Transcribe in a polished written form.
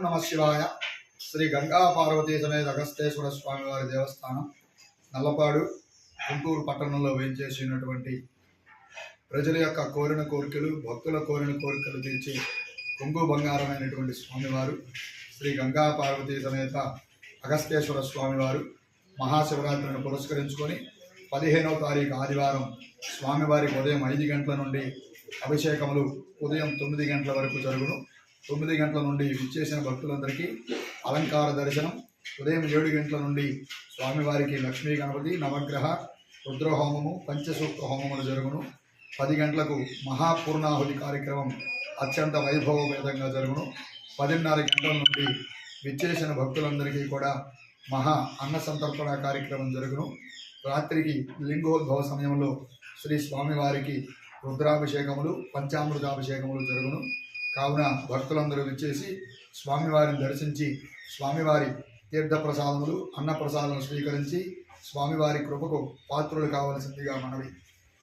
నమ శివాయ. శ్రీ గంగా పార్వతీ సమేత అగస్తేశ్వర స్వామి వారి దేవస్థానం నల్లపాడు గుంటూరు పట్టణంలో వేయించేసినటువంటి ప్రజల యొక్క కోరిన కోరికలు, భక్తుల కోరిన కోరికలు తీర్చి కొంగు బంగారమైనటువంటి స్వామివారు శ్రీ గంగా పార్వతీ సమేత అగస్తేశ్వర స్వామివారు మహాశివరాత్రిని పురస్కరించుకొని 15వ తారీఖు ఆదివారం స్వామివారికి ఉదయం 5 గంటల నుండి అభిషేకములు ఉదయం 9 గంటల వరకు జరుగును. 9 గంటల నుండి విచ్చేసిన భక్తులందరికీ అలంకార దర్శనం. ఉదయం 7 గంటల నుండి స్వామివారికి లక్ష్మీ గణపతి నవగ్రహ రుద్రహోమము పంచసూక్త హోమములు జరుగును. 10 గంటలకు మహాపూర్ణాహుతి కార్యక్రమం అత్యంత వైభవపేతంగా జరుగును. 10:30 గంటల నుండి విచ్చేసిన భక్తులందరికీ కూడా మహా అన్న సంతర్పణ కార్యక్రమం జరుగును. రాత్రికి లింగోద్భవ సమయంలో శ్రీ స్వామివారికి రుద్రాభిషేకములు పంచామృతాభిషేకములు జరుగును. కావున భక్తులందరూ విచ్చేసి స్వామివారిని దర్శించి స్వామివారి తీర్థప్రసాదములు అన్నప్రసాదములు స్వీకరించి స్వామివారి కృపకు పాత్రులు కావలసిందిగా మనవి.